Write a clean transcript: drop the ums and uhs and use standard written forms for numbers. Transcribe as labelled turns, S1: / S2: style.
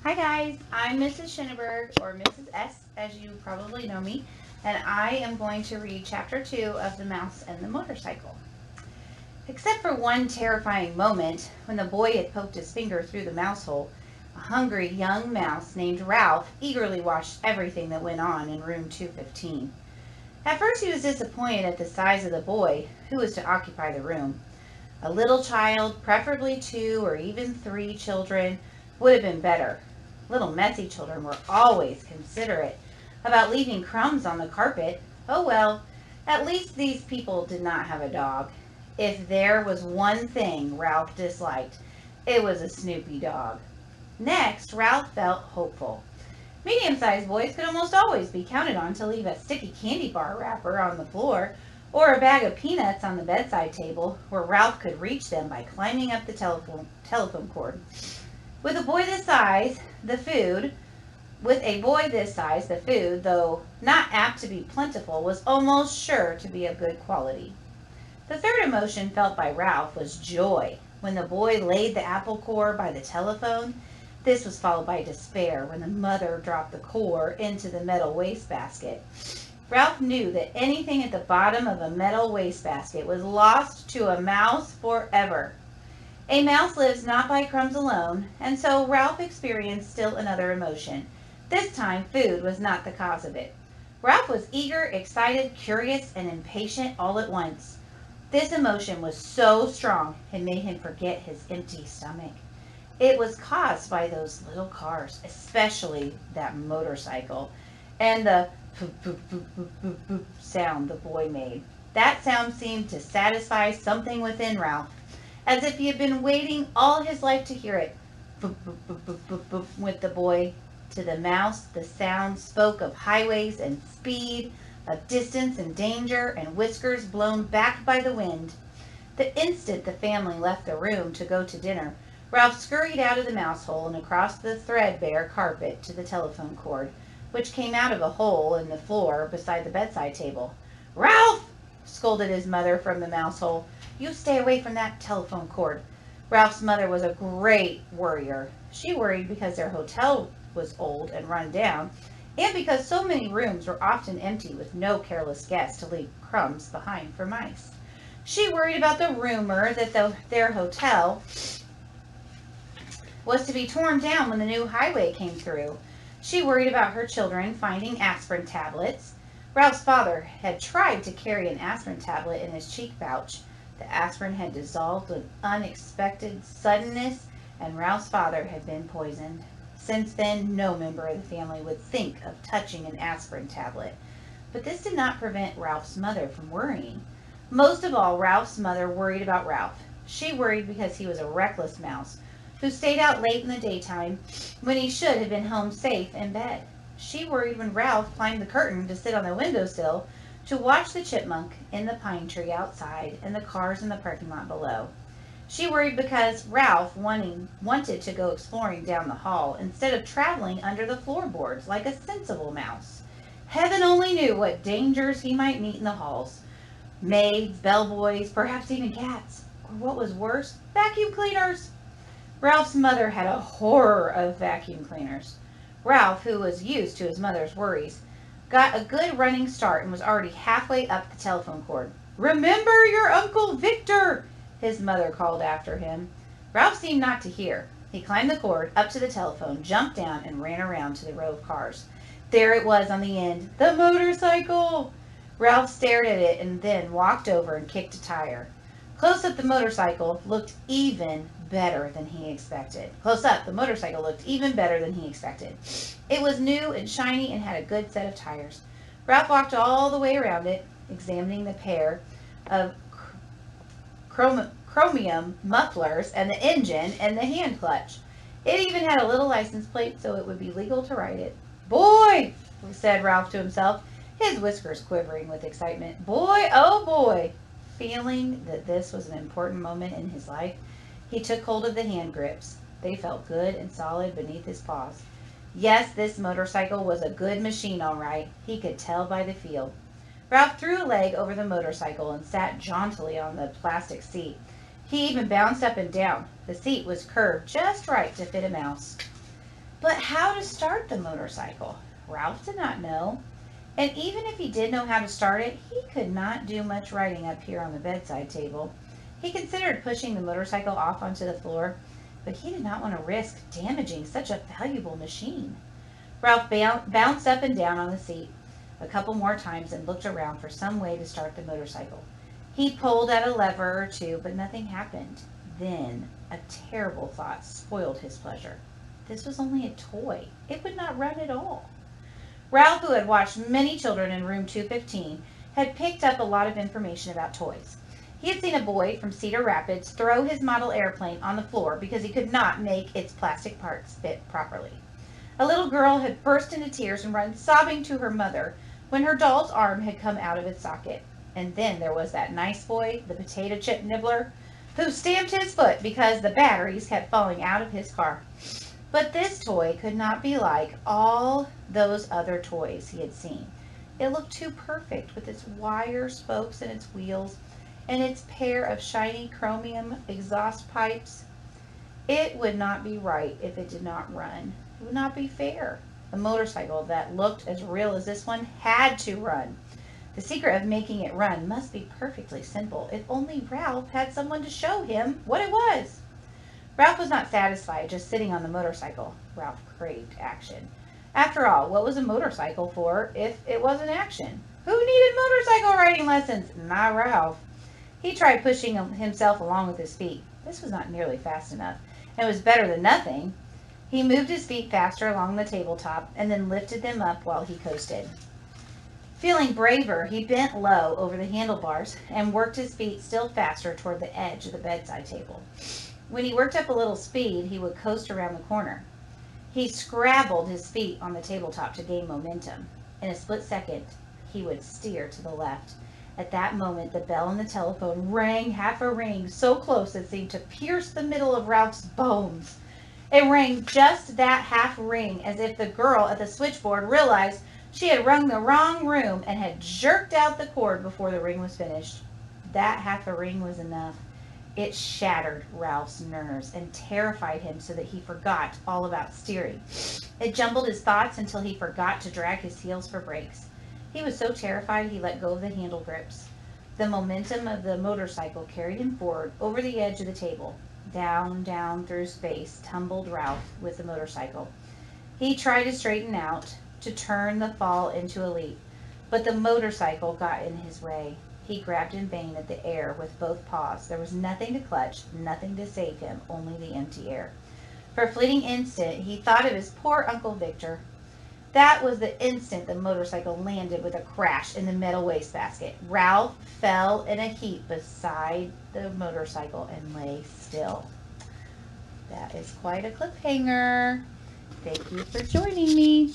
S1: Hi guys, I'm Mrs. Schoeneberg, or Mrs. S as you probably know me, and I am going to read chapter 2 of The Mouse and the Motorcycle. Except for one terrifying moment when the boy had poked his finger through the mouse hole, a hungry young mouse named Ralph eagerly watched everything that went on in room 215. At first he was disappointed at the size of the boy who was to occupy the room. A little child, preferably 2 or even 3 children, would have been better. Little messy children were always considerate about leaving crumbs on the carpet. Oh well, at least these people did not have a dog. If there was one thing Ralph disliked, it was a Snoopy dog. Next, Ralph felt hopeful. Medium-sized boys could almost always be counted on to leave a sticky candy bar wrapper on the floor or a bag of peanuts on the bedside table where Ralph could reach them by climbing up the telephone cord. With a boy this size, the food, though not apt to be plentiful, was almost sure to be of good quality. The third emotion felt by Ralph was joy when the boy laid the apple core by the telephone. This was followed by despair when the mother dropped the core into the metal wastebasket. Ralph knew that anything at the bottom of a metal wastebasket was lost to a mouse forever. A mouse lives not by crumbs alone, and so Ralph experienced still another emotion. This time food was not the cause of it. Ralph was eager, excited, curious, and impatient all at once. This emotion was so strong it made him forget his empty stomach. It was caused by those little cars, especially that motorcycle, and the poop, poop, poop, poop, poop, poop sound the boy made. That sound seemed to satisfy something within Ralph, as if he had been waiting all his life to hear it. Boop, boop, boop, boop, boop, boop, went the boy. To the mouse, the sound spoke of highways and speed, of distance and danger, and whiskers blown back by the wind. The instant the family left the room to go to dinner, Ralph scurried out of the mouse hole and across the threadbare carpet to the telephone cord, which came out of a hole in the floor beside the bedside table. "Ralph!" scolded his mother from the mouse hole. "You stay away from that telephone cord." Ralph's mother was a great worrier. She worried because their hotel was old and run down, and because so many rooms were often empty with no careless guest to leave crumbs behind for mice. She worried about the rumor that their hotel was to be torn down when the new highway came through. She worried about her children finding aspirin tablets. Ralph's father had tried to carry an aspirin tablet in his cheek pouch. The aspirin had dissolved with unexpected suddenness, and Ralph's father had been poisoned. Since then, no member of the family would think of touching an aspirin tablet. But this did not prevent Ralph's mother from worrying. Most of all, Ralph's mother worried about Ralph. She worried because he was a reckless mouse who stayed out late in the daytime when he should have been home safe in bed. She worried when Ralph climbed the curtain to sit on the windowsill to watch the chipmunk in the pine tree outside and the cars in the parking lot below. She worried because Ralph wanted to go exploring down the hall instead of traveling under the floorboards like a sensible mouse. Heaven only knew what dangers he might meet in the halls. Maids, bellboys, perhaps even cats, or what was worse, vacuum cleaners. Ralph's mother had a horror of vacuum cleaners. Ralph, who was used to his mother's worries, got a good running start and was already halfway up the telephone cord. "Remember your Uncle Victor!" his mother called after him. Ralph seemed not to hear. He climbed the cord up to the telephone, jumped down, and ran around to the row of cars. There it was on the end, the motorcycle! Ralph stared at it and then walked over and kicked a tire. Close up, the motorcycle looked even better than he expected. It was new and shiny and had a good set of tires. Ralph walked all the way around it, examining the pair of chromium mufflers and the engine and the hand clutch. It even had a little license plate so it would be legal to ride it. "Boy," said Ralph to himself, his whiskers quivering with excitement. "Boy, oh boy." Feeling that this was an important moment in his life, he took hold of the hand grips. They felt good and solid beneath his paws. Yes, this motorcycle was a good machine, all right. He could tell by the feel. Ralph threw a leg over the motorcycle and sat jauntily on the plastic seat. He even bounced up and down. The seat was curved just right to fit a mouse. But how to start the motorcycle? Ralph did not know. And even if he did know how to start it, he could not do much writing up here on the bedside table. He considered pushing the motorcycle off onto the floor, but he did not want to risk damaging such a valuable machine. Ralph bounced up and down on the seat a couple more times and looked around for some way to start the motorcycle. He pulled at a lever or two, but nothing happened. Then a terrible thought spoiled his pleasure. This was only a toy. It would not run at all. Ralph, who had watched many children in room 215, had picked up a lot of information about toys. He had seen a boy from Cedar Rapids throw his model airplane on the floor because he could not make its plastic parts fit properly. A little girl had burst into tears and run sobbing to her mother when her doll's arm had come out of its socket. And then there was that nice boy, the potato chip nibbler, who stamped his foot because the batteries kept falling out of his car. But this toy could not be like all those other toys he had seen. It looked too perfect with its wire spokes and its wheels and its pair of shiny chromium exhaust pipes. It would not be right if it did not run. It would not be fair. A motorcycle that looked as real as this one had to run. The secret of making it run must be perfectly simple if only Ralph had someone to show him what it was. Ralph was not satisfied just sitting on the motorcycle. Ralph craved action. After all, what was a motorcycle for if it wasn't action? Who needed motorcycle riding lessons? Not Ralph. He tried pushing himself along with his feet. This was not nearly fast enough, and it was better than nothing. He moved his feet faster along the tabletop and then lifted them up while he coasted. Feeling braver, he bent low over the handlebars and worked his feet still faster toward the edge of the bedside table. When he worked up a little speed, he would coast around the corner. He scrabbled his feet on the tabletop to gain momentum. In a split second, he would steer to the left. At that moment, the bell on the telephone rang half a ring, so close it seemed to pierce the middle of Ralph's bones. It rang just that half ring, as if the girl at the switchboard realized she had rung the wrong room and had jerked out the cord before the ring was finished. That half a ring was enough. It shattered Ralph's nerves and terrified him so that he forgot all about steering. It jumbled his thoughts until he forgot to drag his heels for brakes. He was so terrified he let go of the handle grips. The momentum of the motorcycle carried him forward over the edge of the table. Down, down through space tumbled Ralph with the motorcycle. He tried to straighten out, to turn the fall into a leap, but the motorcycle got in his way. He grabbed in vain at the air with both paws. There was nothing to clutch, nothing to save him, only the empty air. For a fleeting instant, he thought of his poor Uncle Victor. That was the instant the motorcycle landed with a crash in the metal wastebasket. Ralph fell in a heap beside the motorcycle and lay still. That is quite a cliffhanger. Thank you for joining me.